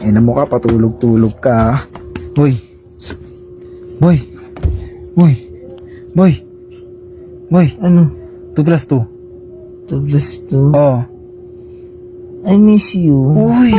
Ina mo ka, patulog-tulog ka. Boy. Boy. Boy. Boy. Boy. Ano? 2 plus 2. 2 plus 2? Oh. I miss you. Uy.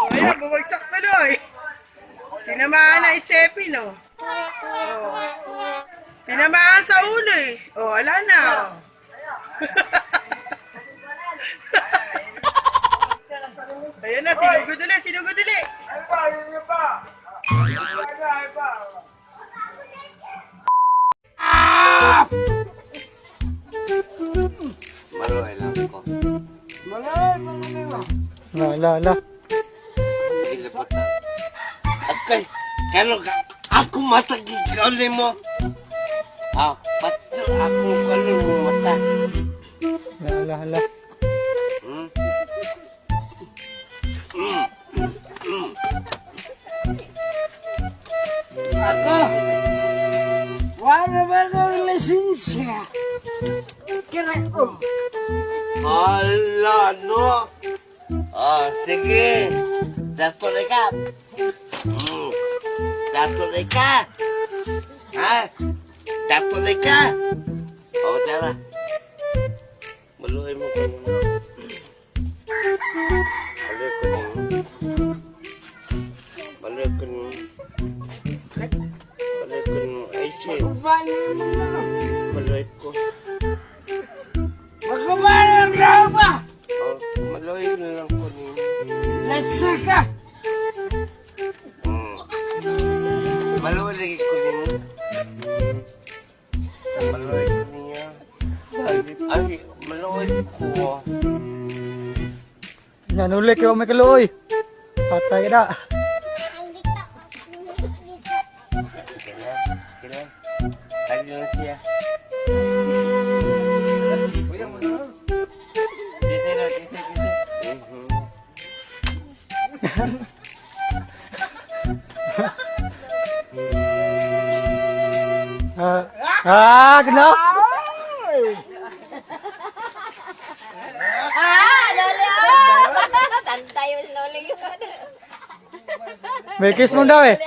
Ayan, bumagsak na doy. Tinamaan na Steffi, no? Oh. Tinamaan sa ulo eh. Oh, ala na. Oh. Ayan na, sinugod ulit, sinugod ulit. Maluhay lang ko. La. Ilapot na. Okay, kano ka? Ako matagig ka ulit mo. Pato ako kano mo mata. La. Hmm? Ako? Wala ba ng lisensya? Kira ko. Hala, no? Sige. Datuloy ka. Datuloy ka. Ha? Datuloy ka. Tara. Maluhay mo ko. Maluhay ko na. Maluhay ko na. Maluhay ko na. Ay, shit. Maluhay ko. Magkabalang raw ba? Maluhay na lang ko na. Let's ka. Maluhay lagi ko na. Maluhay ko niya. Ay, maluhay ko. Nanuli kayo may kaluoy. Patay ka na. Kailan? Tadi lang siya. Kenapa? Loli. Santai mo si Loli. May kiss mo daw eh.